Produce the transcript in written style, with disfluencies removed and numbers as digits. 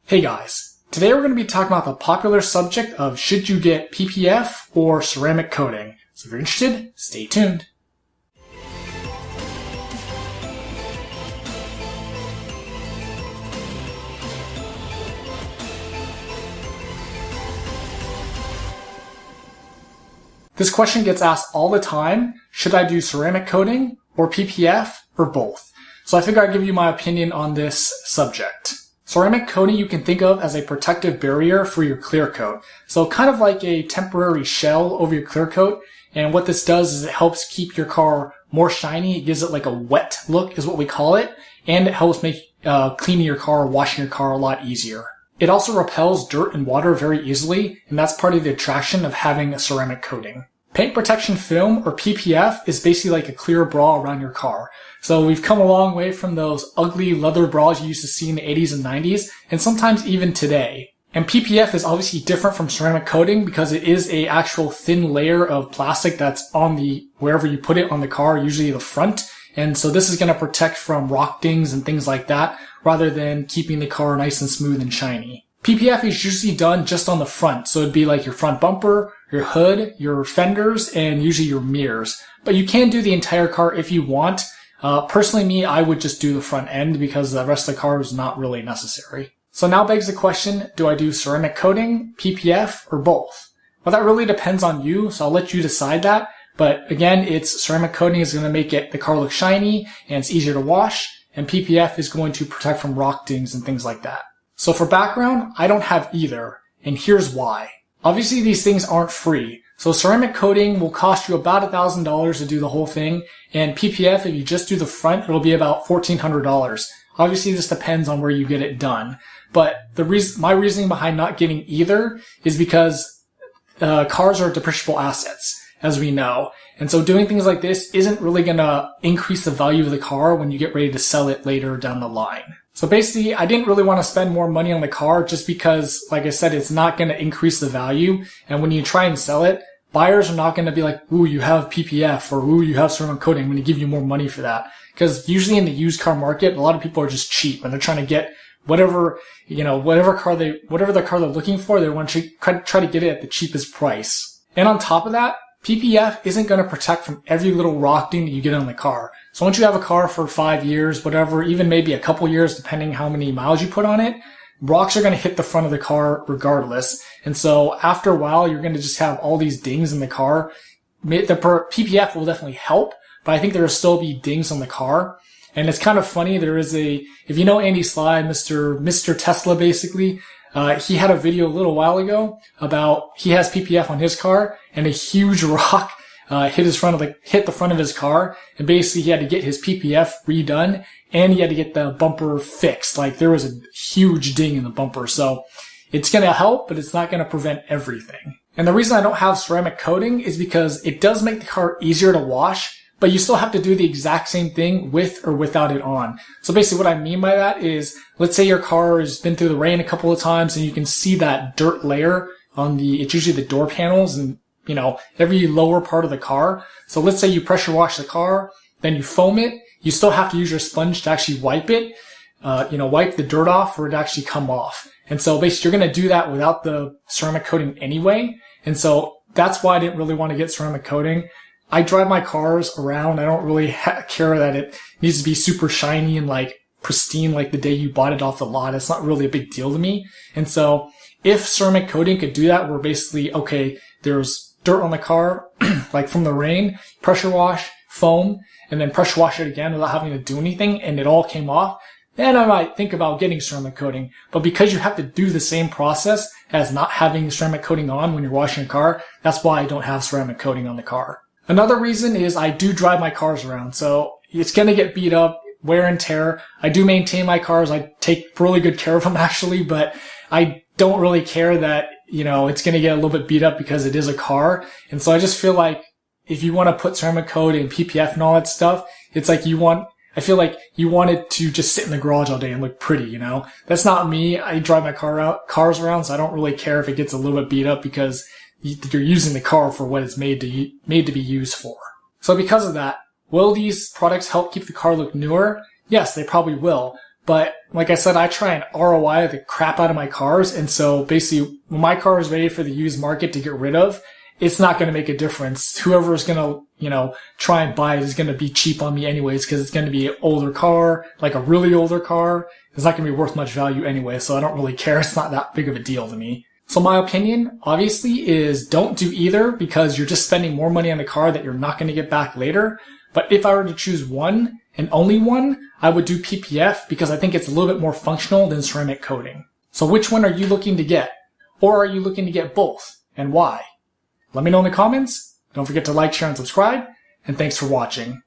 Hey guys, today we're going to be talking about the popular subject of should you get PPF or ceramic coating. So if you're interested, stay tuned. This question gets asked all the time. Should I do ceramic coating or PPF or both? So I figure I'd give you my opinion on this subject. Ceramic coating you can think of as a protective barrier for your clear coat. So kind of like a temporary shell over your clear coat. And what this does is it helps keep your car more shiny. It gives it like a wet look is what we call it. And it helps make cleaning your car, washing your car a lot easier. It also repels dirt and water very easily. And that's part of the attraction of having a ceramic coating. Paint protection film, or PPF, is basically like a clear bra around your car. So we've come a long way from those ugly leather bras you used to see in the 80s and 90s, and sometimes even today. And PPF is obviously different from ceramic coating because it is a actual thin layer of plastic that's on the, wherever you put it on the car, usually the front. And so this is going to protect from rock dings and things like that, rather than keeping the car nice and smooth and shiny. PPF is usually done just on the front, so it'd be like your front bumper, your hood, your fenders, and usually your mirrors. But you can do the entire car if you want. Personally, me, I would just do the front end because the rest of the car is not really necessary. So now begs the question, do I do ceramic coating, PPF, or both? Well, that really depends on you, so I'll let you decide that. But again, it's ceramic coating is going to make the car look shiny, and it's easier to wash, and PPF is going to protect from rock dings and things like that. So for background, I don't have either, and here's why. Obviously, these things aren't free. So ceramic coating will cost you about $1,000 to do the whole thing, and PPF, if you just do the front, it'll be about $1,400. Obviously, this depends on where you get it done. But my reasoning behind not getting either is because cars are depreciable assets, as we know. And so doing things like this isn't really going to increase the value of the car when you get ready to sell it later down the line. So basically, I didn't really want to spend more money on the car just because, like I said, it's not going to increase the value. And when you try and sell it, buyers are not going to be like, ooh, you have PPF, or ooh, you have ceramic coating. I'm going to give you more money for that. Because usually in the used car market, a lot of people are just cheap and they're trying to get whatever the car they're looking for, they want to try to get it at the cheapest price. And on top of that, PPF isn't going to protect from every little rock ding that you get on the car. So once you have a car for 5 years, whatever, even maybe a couple years, depending how many miles you put on it, rocks are going to hit the front of the car regardless. And so after a while, you're going to just have all these dings in the car. The PPF will definitely help, but I think there will still be dings on the car. And it's kind of funny. There is if you know Andy Sly, Mr. Tesla, basically, he had a video a little while ago about he has PPF on his car and a huge rock hit the front of his car, and basically he had to get his PPF redone and he had to get the bumper fixed. Like there was a huge ding in the bumper, so it's going to help, but it's not going to prevent everything. And the reason I don't have ceramic coating is because it does make the car easier to wash, but you still have to do the exact same thing with or without it on. So basically what I mean by that is, let's say your car has been through the rain a couple of times and you can see that dirt layer on it's usually the door panels and, every lower part of the car. So let's say you pressure wash the car, then you foam it. You still have to use your sponge to actually wipe it, wipe the dirt off for it to actually come off. And so basically you're going to do that without the ceramic coating anyway. And so that's why I didn't really want to get ceramic coating. I drive my cars around. I don't really care that it needs to be super shiny and like pristine like the day you bought it off the lot. It's not really a big deal to me. And so if ceramic coating could do that, where basically, okay, there's dirt on the car, like from the rain, pressure wash, foam, and then pressure wash it again without having to do anything, and it all came off, then I might think about getting ceramic coating. But because you have to do the same process as not having ceramic coating on when you're washing your car, that's why I don't have ceramic coating on the car. Another reason is I do drive my cars around, so it's going to get beat up, wear and tear. I do maintain my cars. I take really good care of them actually, but I don't really care that, it's going to get a little bit beat up because it is a car. And so I just feel like if you want to put ceramic coating and PPF and all that stuff, it's like I feel like you want it to just sit in the garage all day and look pretty, That's not me. I drive my cars around, so I don't really care if it gets a little bit beat up because you're using the car for what it's made to be used for. So because of that, will these products help keep the car look newer? Yes, they probably will. But like I said, I try and ROI the crap out of my cars. And so basically when my car is ready for the used market to get rid of, it's not going to make a difference. Whoever is going to, try and buy it is going to be cheap on me anyways, because it's going to be an older car, like a really older car. It's not going to be worth much value anyway. So I don't really care. It's not that big of a deal to me. So my opinion, obviously, is don't do either, because you're just spending more money on the car that you're not going to get back later. But if I were to choose one and only one, I would do PPF, because I think it's a little bit more functional than ceramic coating. So which one are you looking to get? Or are you looking to get both? And why? Let me know in the comments. Don't forget to like, share, and subscribe. And thanks for watching.